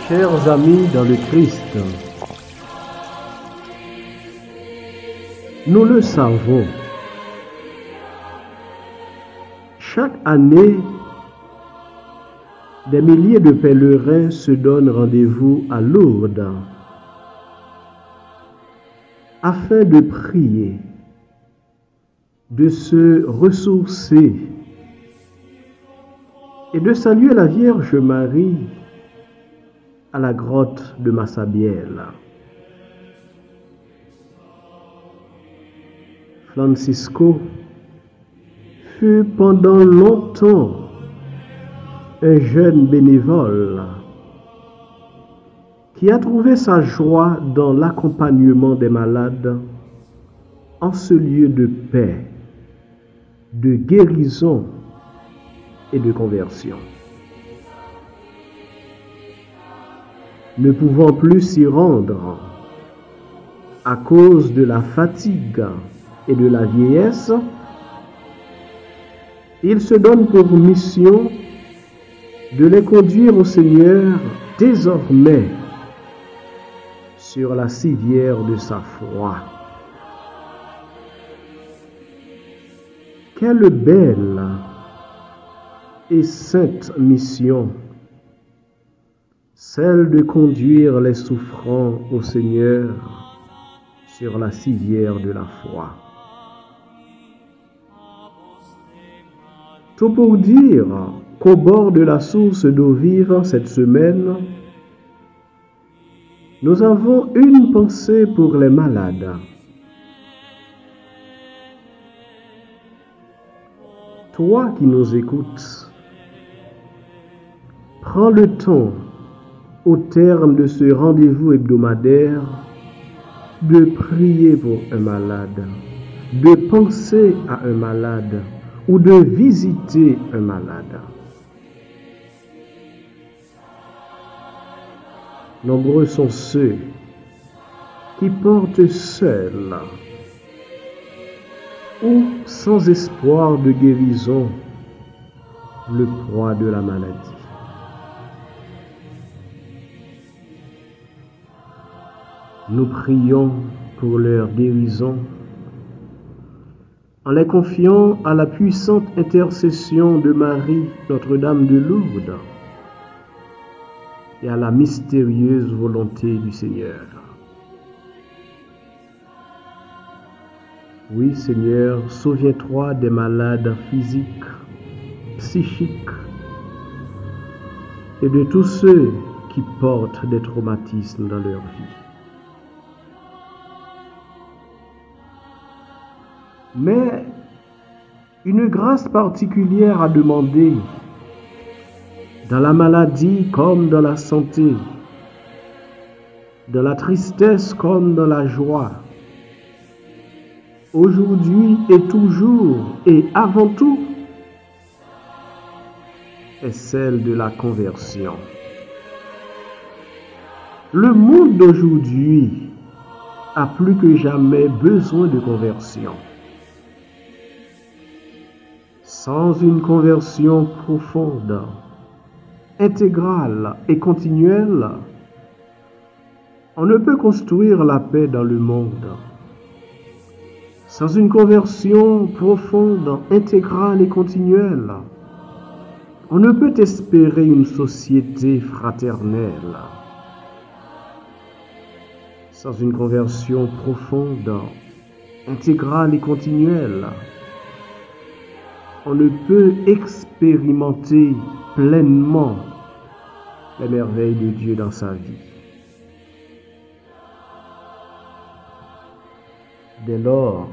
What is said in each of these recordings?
Chers amis dans le Christ, nous le savons, chaque année, des milliers de pèlerins se donnent rendez-vous à Lourdes afin de prier, de se ressourcer et de saluer la Vierge Marie à la grotte de Massabielle. Francisco fut pendant longtemps un jeune bénévole qui a trouvé sa joie dans l'accompagnement des malades en ce lieu de paix, de guérison et de conversion. Ne pouvant plus s'y rendre à cause de la fatigue et de la vieillesse, il se donne pour mission de les conduire au Seigneur désormais sur la civière de sa foi. Quelle belle et sainte mission, celle de conduire les souffrants au Seigneur sur la civière de la foi. Tout pour dire qu'au bord de la source d'eau vive cette semaine, nous avons une pensée pour les malades. Toi qui nous écoutes, prends le temps, au terme de ce rendez-vous hebdomadaire, de prier pour un malade, de penser à un malade ou de visiter un malade. Nombreux sont ceux qui portent seuls ou sans espoir de guérison le poids de la maladie. Nous prions pour leur guérison en les confiant à la puissante intercession de Marie, Notre-Dame de Lourdes, et à la mystérieuse volonté du Seigneur. Oui, Seigneur, souviens-toi des malades physiques, psychiques et de tous ceux qui portent des traumatismes dans leur vie. Mais une grâce particulière a demandé, dans la maladie comme dans la santé, dans la tristesse comme dans la joie, aujourd'hui et toujours et avant tout, est celle de la conversion. Le monde d'aujourd'hui a plus que jamais besoin de conversion. Sans une conversion profonde, intégrale et continuelle, on ne peut construire la paix dans le monde. Sans une conversion profonde, intégrale et continuelle, on ne peut espérer une société fraternelle. Sans une conversion profonde, intégrale et continuelle, on ne peut expérimenter pleinement les merveilles de Dieu dans sa vie. Dès lors,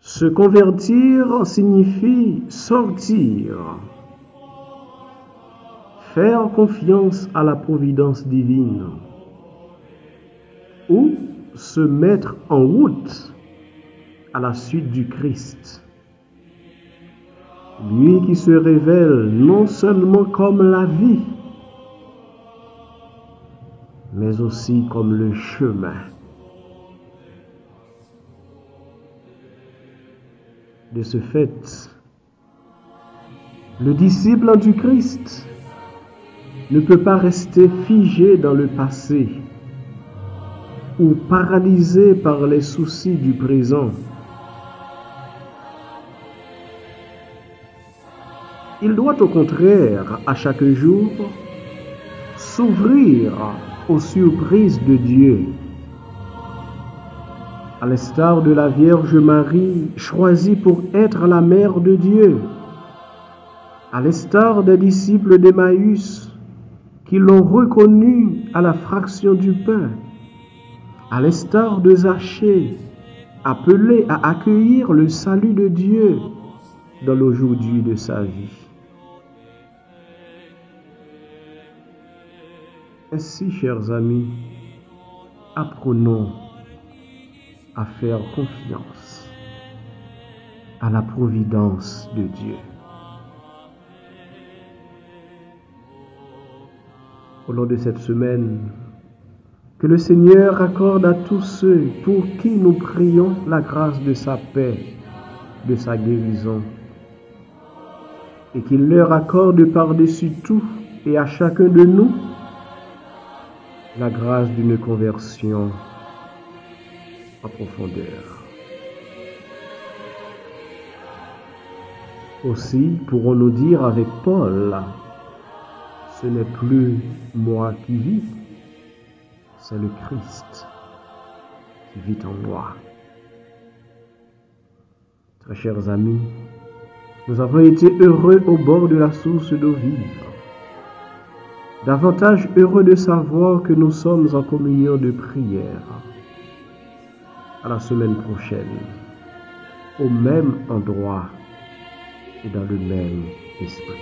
se convertir signifie sortir, faire confiance à la providence divine ou se mettre en route à la suite du Christ. Lui qui se révèle non seulement comme la vie, mais aussi comme le chemin. De ce fait, le disciple du Christ ne peut pas rester figé dans le passé ou paralysé par les soucis du présent. Il doit au contraire, à chaque jour, s'ouvrir aux surprises de Dieu. À l'instar de la Vierge Marie, choisie pour être la mère de Dieu, à l'instar des disciples d'Emmaüs qui l'ont reconnue à la fraction du pain, à l'instar de Zachée, appelé à accueillir le salut de Dieu dans l'aujourd'hui de sa vie. Ainsi, chers amis, apprenons à faire confiance à la providence de Dieu. Au long de cette semaine, que le Seigneur accorde à tous ceux pour qui nous prions la grâce de sa paix, de sa guérison, et qu'il leur accorde par-dessus tout et à chacun de nous la grâce d'une conversion en profondeur. Aussi pourrons-nous dire avec Paul, ce n'est plus moi qui vis, c'est le Christ qui vit en moi. Très chers amis, nous avons été heureux au bord de la source d'eau vive. Davantage heureux de savoir que nous sommes en communion de prière. À la semaine prochaine, au même endroit et dans le même esprit.